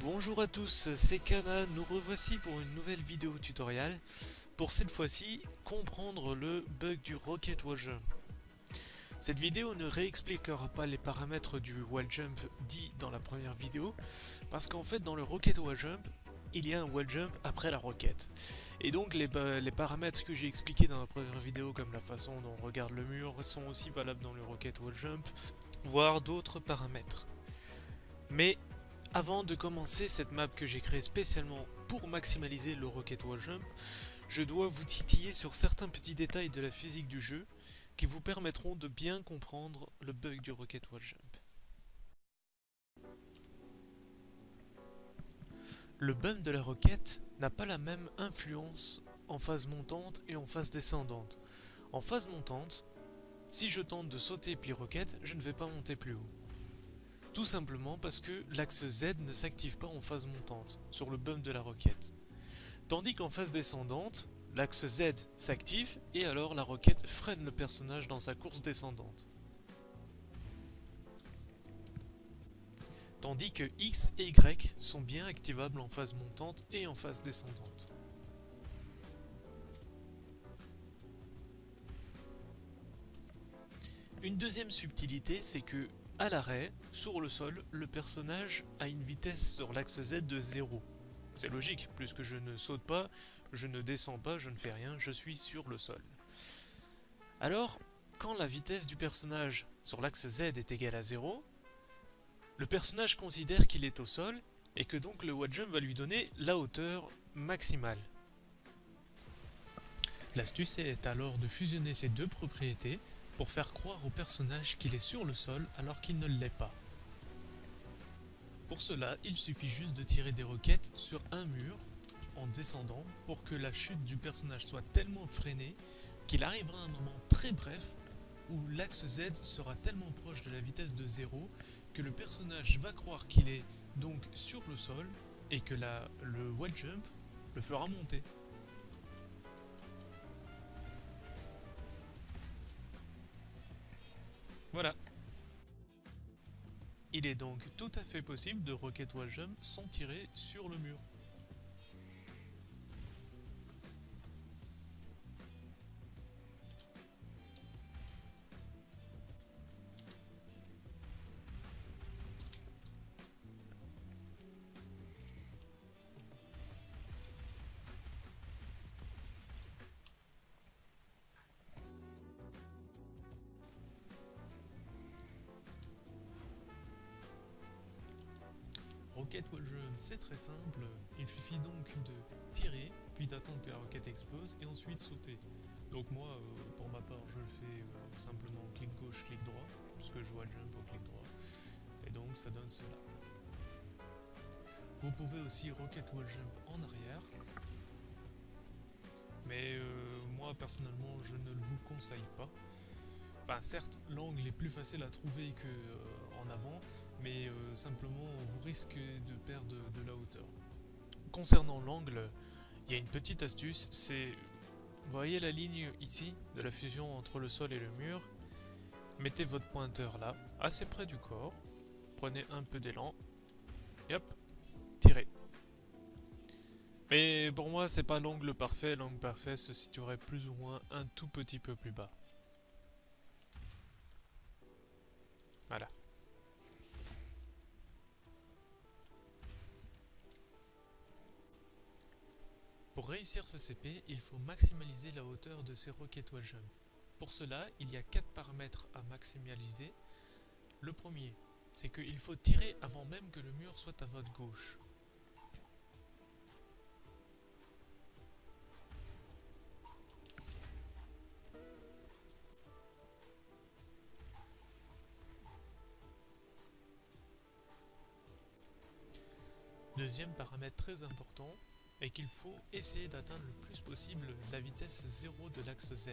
Bonjour à tous, c'est Kana, nous revoici pour une nouvelle vidéo tutoriel pour cette fois-ci comprendre le bug du Rocket Wall Jump. Cette vidéo ne réexpliquera pas les paramètres du Wall Jump dit dans la première vidéo parce qu'en fait dans le Rocket Wall Jump il y a un Wall Jump après la roquette. Et donc les paramètres que j'ai expliqués dans la première vidéo comme la façon dont on regarde le mur sont aussi valables dans le Rocket Wall Jump, voire d'autres paramètres. Mais avant de commencer cette map que j'ai créée spécialement pour maximaliser le Rocket Wall Jump, je dois vous titiller sur certains petits détails de la physique du jeu qui vous permettront de bien comprendre le bug du Rocket Wall Jump. Le bump de la roquette n'a pas la même influence en phase montante et en phase descendante. En phase montante, si je tente de sauter puis roquette, je ne vais pas monter plus haut. Tout simplement parce que l'axe Z ne s'active pas en phase montante, sur le bump de la roquette. Tandis qu'en phase descendante, l'axe Z s'active et alors la roquette freine le personnage dans sa course descendante. Tandis que X et Y sont bien activables en phase montante et en phase descendante. Une deuxième subtilité, c'est que à l'arrêt, sur le sol, le personnage a une vitesse sur l'axe Z de 0. C'est logique, puisque je ne saute pas, je ne descends pas, je ne fais rien, je suis sur le sol. Alors, quand la vitesse du personnage sur l'axe Z est égale à 0, le personnage considère qu'il est au sol et que donc le wall jump va lui donner la hauteur maximale. L'astuce est alors de fusionner ces deux propriétés pour faire croire au personnage qu'il est sur le sol alors qu'il ne l'est pas. Pour cela, il suffit juste de tirer des roquettes sur un mur en descendant pour que la chute du personnage soit tellement freinée qu'il arrivera un moment très bref où l'axe Z sera tellement proche de la vitesse de 0 que le personnage va croire qu'il est donc sur le sol et que le wall jump le fera monter. Voilà. Il est donc tout à fait possible de rocket wall jump sans tirer sur le mur. Rocket wall jump, c'est très simple, il suffit donc de tirer, puis d'attendre que la roquette explose et ensuite sauter. Donc moi, pour ma part, je le fais simplement clic gauche, clic droit, puisque je wall jump au clic droit, et donc ça donne cela. Vous pouvez aussi rocket wall jump en arrière, mais moi personnellement je ne vous conseille pas. Enfin certes, l'angle est plus facile à trouver qu'en avant, mais simplement vous risquez de perdre de la hauteur. Concernant l'angle, il y a une petite astuce, c'est, vous voyez la ligne ici de la fusion entre le sol et le mur, mettez votre pointeur là, assez près du corps, prenez un peu d'élan, et hop, tirez. Mais pour moi c'est pas l'angle parfait se situerait plus ou moins un tout petit peu plus bas. Voilà. Pour réussir ce CP, il faut maximaliser la hauteur de ces rocket wall jump. Pour cela, il y a 4 paramètres à maximaliser. Le premier, c'est qu'il faut tirer avant même que le mur soit à votre gauche. Deuxième paramètre très important est qu'il faut essayer d'atteindre le plus possible la vitesse 0 de l'axe Z.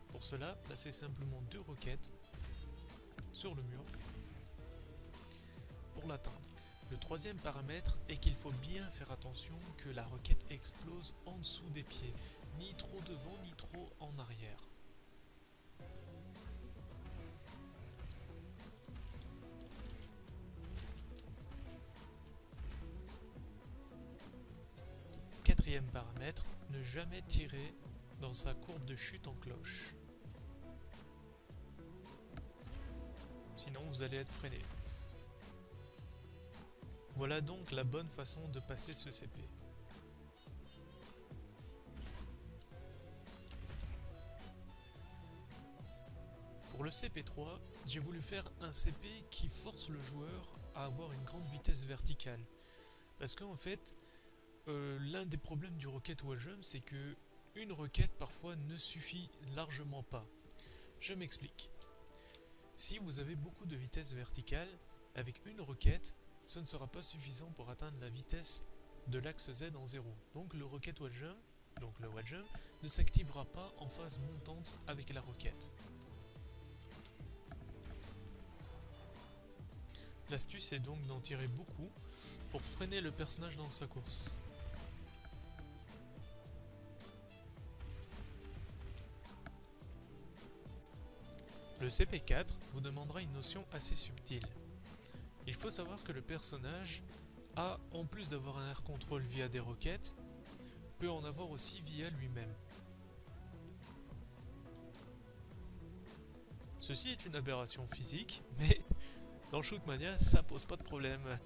Pour cela, placez simplement 2 roquettes sur le mur pour l'atteindre. Le troisième paramètre est qu'il faut bien faire attention que la roquette explose en dessous des pieds, ni trop devant ni trop en arrière. quatrième paramètre, ne jamais tirer dans sa courbe de chute en cloche. Sinon vous allez être freiné. Voilà donc la bonne façon de passer ce CP. Pour le CP3, j'ai voulu faire un CP qui force le joueur à avoir une grande vitesse verticale. Parce qu'en fait, l'un des problèmes du Rocket Wall Jump, c'est que une requête parfois ne suffit largement pas. Je m'explique. Si vous avez beaucoup de vitesse verticale, avec une requête, ce ne sera pas suffisant pour atteindre la vitesse de l'axe Z en 0. Donc le Rocket Wall Jump, donc le Wall Jump, ne s'activera pas en phase montante avec la requête. L'astuce est donc d'en tirer beaucoup pour freiner le personnage dans sa course. Le CP4 vous demandera une notion assez subtile. Il faut savoir que le personnage a, en plus d'avoir un air control via des roquettes, peut en avoir aussi via lui-même. Ceci est une aberration physique, mais dans Shootmania, ça pose pas de problème.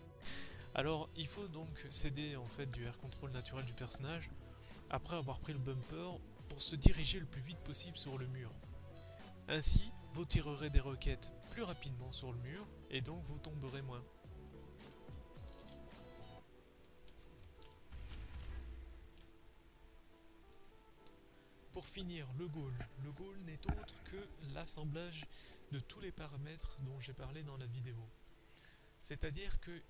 Alors, il faut donc céder en fait du air control naturel du personnage après avoir pris le bumper pour se diriger le plus vite possible sur le mur. Ainsi, vous tirerez des roquettes plus rapidement sur le mur et donc vous tomberez moins. Pour finir, le goal. Le goal n'est autre que l'assemblage de tous les paramètres dont j'ai parlé dans la vidéo. C'est-à-dire que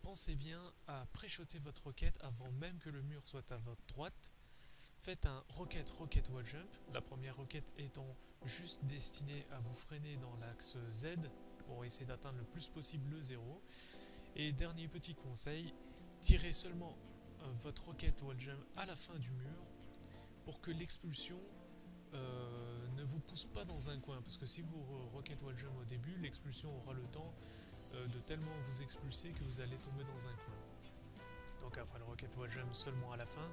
pensez bien à pré-shotter votre roquette avant même que le mur soit à votre droite. Faites un rocket wall jump, la première roquette étant juste destinée à vous freiner dans l'axe Z pour essayer d'atteindre le plus possible le 0. Et dernier petit conseil, tirez seulement votre rocket wall jump à la fin du mur pour que l'expulsion ne vous pousse pas dans un coin, parce que si vous rocket wall jump au début, l'expulsion aura le temps de tellement vous expulser que vous allez tomber dans un coin. Donc après le rocket wall jump seulement à la fin,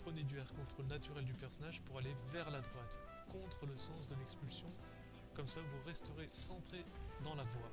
prenez du air control naturel du personnage pour aller vers la droite, contre le sens de l'expulsion, comme ça vous resterez centré dans la voie.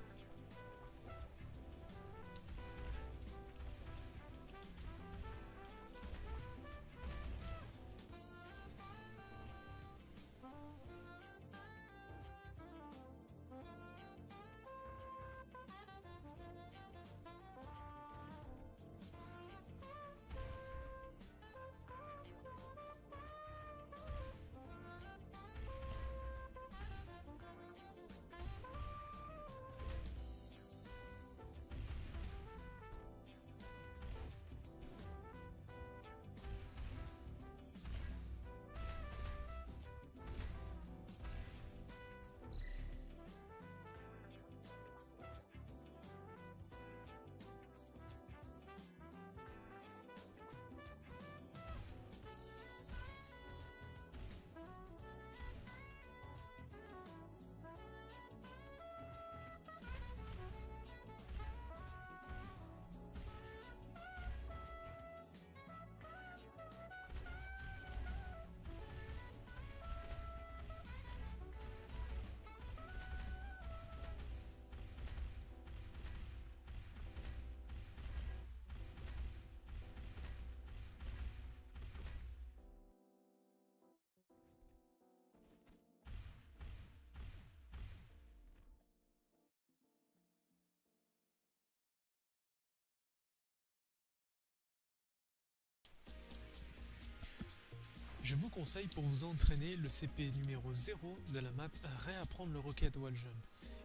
Je vous conseille pour vous entraîner le CP numéro 0 de la map Réapprendre le Rocket Wall Jump.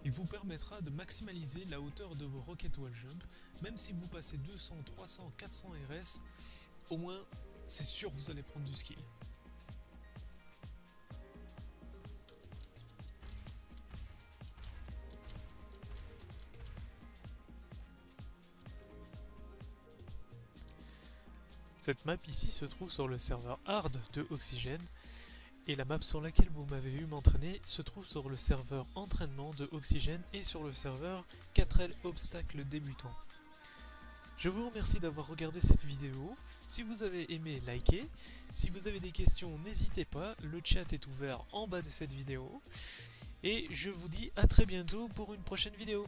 Il vous permettra de maximaliser la hauteur de vos Rocket Wall Jump, même si vous passez 200, 300, 400 RS, au moins c'est sûr vous allez prendre du skill. Cette map ici se trouve sur le serveur hard de Oxygène et la map sur laquelle vous m'avez vu m'entraîner se trouve sur le serveur entraînement de Oxygène et sur le serveur 4L obstacle débutant. Je vous remercie d'avoir regardé cette vidéo. Si vous avez aimé, likez. Si vous avez des questions, n'hésitez pas, le chat est ouvert en bas de cette vidéo. Et je vous dis à très bientôt pour une prochaine vidéo.